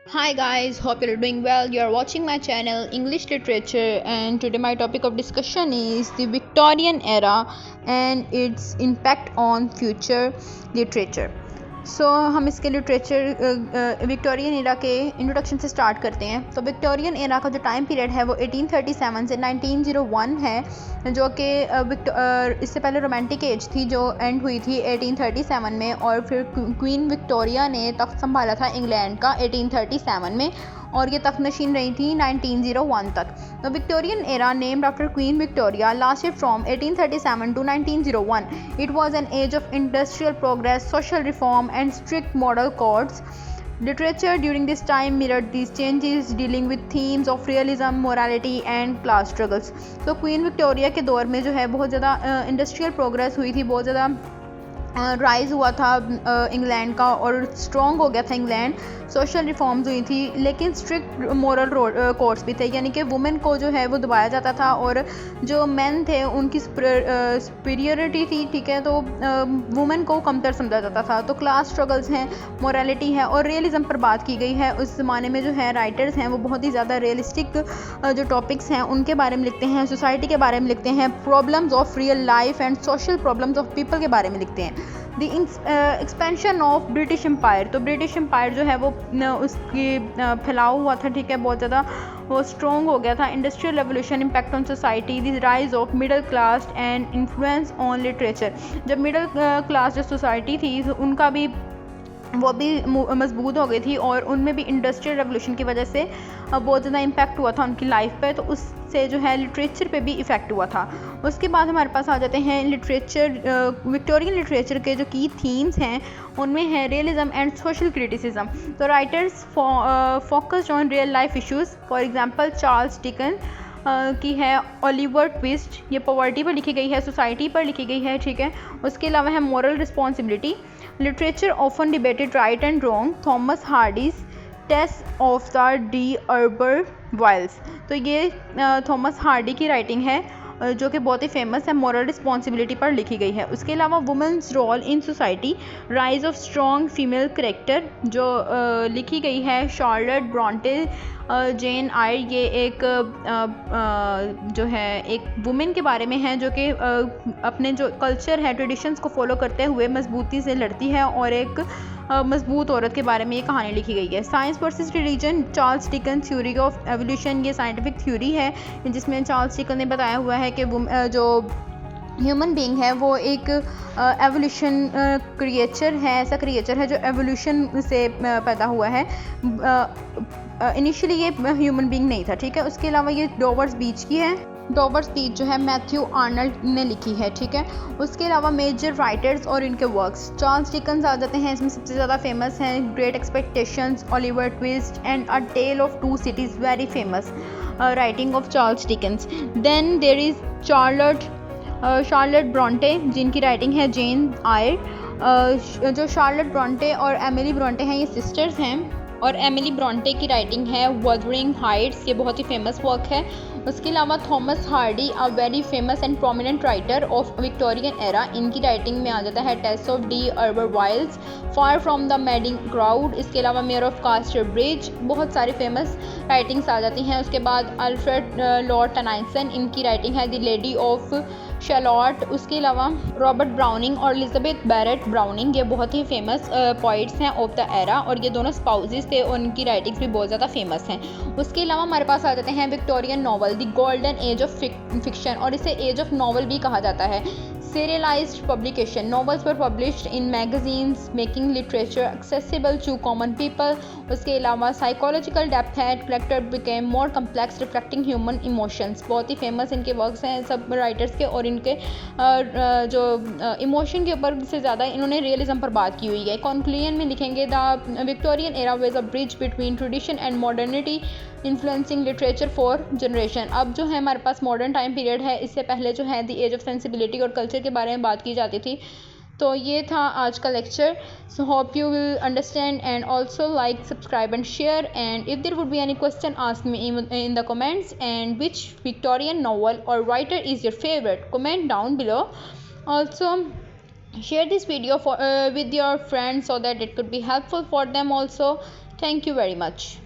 Hi guys, hope you're doing well. You're watching my channel English Literature, and today my topic of discussion is the Victorian era and its impact on future literature. हम इसके literature Victorian era के introduction से start करते हैं। तो Victorian era का जो time period है वो 1837 से 1901 है, जो कि इससे पहले रोमांटिक एज थी जो एंड हुई थी 1837 में, और फिर क्वीन विक्टोरिया ने तख्त संभाला था इंग्लैंड का 1837 में, और ये तख्त नशीन रही थी 1901 तक। The Victorian era named after queen Victoria lasted from 1837 to 1901. It was an age of industrial progress, social reform and strict moral codes. Literature during this time mirrored these changes, dealing with themes of realism, morality and class struggles. तो queen Victoria के दौर में जो है बहुत ज़्यादा industrial progress हुई थी, बहुत ज़्यादा राइज़ हुआ था इंग्लैंड का, और स्ट्रॉन्ग हो गया था इंग्लैंड। सोशल रिफॉर्म्स हुई थी, लेकिन स्ट्रिक्ट मोरल कोड्स भी थे, यानी कि वुमेन को जो है वो दबाया जाता था, और जो मेन थे उनकी सुपीरियरिटी थी, ठीक है, तो वुमेन को कमतर समझा जाता था। तो क्लास स्ट्रगल्स हैं, मोरालिटी है और रियलिज़म पर बात की गई है। उस ज़माने में जो है राइटर्स हैं वो बहुत ही ज़्यादा रियलिस्टिक जो टॉपिक्स हैं उनके बारे में लिखते हैं, सोसाइटी के बारे में लिखते हैं, problems of real life and social problems of people के बारे में लिखते हैं। The expansion of British empire, तो ब्रिटिश एम्पायर जो है वो उसकी फैलाव हुआ था, ठीक है, बहुत ज़्यादा वो स्ट्रॉन्ग हो गया था। Industrial revolution, impact on society, the rise of middle class and influence on literature. जब मिडिल क्लास जो सोसाइटी थी उनका भी वो भी मजबूत हो गई थी, और उनमें भी इंडस्ट्रियल रेवोल्यूशन की वजह से बहुत ज़्यादा इम्पैक्ट हुआ था उनकी लाइफ पे, तो उससे जो है लिटरेचर पे भी इफ़ेक्ट हुआ था। उसके बाद हमारे पास आ जाते हैं लिटरेचर, विक्टोरियन लिटरेचर के जो की थीम्स हैं उनमें है रियलिज़म एंड सोशल क्रिटिसिज्म। तो writers focused on real life issues, for example Charles Dickens की है ओलिवर ट्विस्ट, ये पॉवर्टी पर लिखी गई है, सोसाइटी पर लिखी गई है, ठीक है। उसके अलावा है moral responsibility. Literature often debated right and wrong, Thomas Hardy's Tess of the D harbour वाइल्स। तो ये थॉमस हार्डी की राइटिंग है जो कि बहुत ही फेमस है, मॉरल रिस्पॉन्सिबिलिटी पर लिखी गई है। उसके अलावा women's role in society, rise of strong female character, जो लिखी गई है शार्लेट ब्रॉन्टे, जेन आयर, ये एक जो है एक वुमेन के बारे में है जो कि अपने जो कल्चर है, ट्रेडिशंस को फॉलो करते हुए मजबूती से लड़ती है, और एक मजबूत औरत के बारे में ये कहानी लिखी गई है। Science versus religion, Charles Dickens theory of evolution, ये साइंटिफिक थ्योरी है जिसमें चार्ल्स डिकन ने बताया हुआ है कि जो ह्यूमन बीइंग है वो एक एवोल्यूशन क्रिएचर है, ऐसा क्रिएचर है जो एवोल्यूशन से पैदा हुआ है। इनिशियली ये ह्यूमन बीइंग नहीं था, ठीक है। उसके अलावा ये डॉवर्स बीच की है, डॉवर्स स्पीच जो है मैथ्यू आर्नल्ड ने लिखी है, ठीक है। उसके अलावा मेजर राइटर्स और इनके वर्क्स, चार्ल्स डिकन्स आ जाते हैं, इसमें सबसे ज़्यादा फेमस हैं Great Expectations, Oliver Twist and A Tale of Two Cities, very famous writing of Charles Dickens. Then there is Charlotte Bronte जिनकी राइटिंग है जेन आयर। जो शार्लेट ब्रॉन्टे और एमिली ब्रॉन्टे हैं ये सिस्टर्स हैं, और एमिली ब्रॉन्टे की writing है वुथरिंग हाइट्स, ये बहुत ही फेमस वर्क है। उसके अलावा Thomas Hardy, a very famous and prominent writer of Victorian era, इनकी राइटिंग में आ जाता है Tess of the harbour vials, Far from the Madding Crowd. इसके अलावा मेयर ऑफ कास्टर ब्रिज, बहुत सारी फेमस राइटिंग्स आ जाती हैं। उसके बाद अल्फ्रेड लॉर्ड टेनाइसन, इनकी राइटिंग है द लेडी ऑफ शैलॉट। उसके अलावा रॉबर्ट ब्राउनिंग और एलिजाबेथ बैरेट ब्राउनिंग, ये बहुत ही फेमस पोइट्स हैं ऑफ द एरा, और ये दोनों स्पाउसेस थे, उनकी राइटिंग्स भी बहुत ज़्यादा फेमस हैं। उसके अलावा हमारे पास आ जाते हैं Victorian novel, the golden age of fiction, और इसे एज ऑफ नॉवल भी कहा जाता है। serialized publication, novels were published in magazines making literature accessible to common people. उसके अलावा psychological depth है, character became more complex reflecting human emotions, बहुत ही famous इनके works हैं सब writers के, और इनके जो emotion के ऊपर से ज़्यादा इन्होंने realism पर बात की हुई है। conclusion में लिखेंगे the Victorian era was a bridge between tradition and modernity influencing literature for generation. अब जो है हमारे पास मॉडर्न टाइम पीरियड है, इससे पहले जो है द एज ऑफ सेंसिबिलिटी और कल्चर के बारे में बात की जाती थी। तो ये था आज का लेक्चर। So hope you will understand and also like, subscribe and share, and if there would be any question ask me in the comments, and which Victorian novel और writer is your favourite, comment down below. Also share this video with your friends so that it could be helpful for them also. Thank you very much.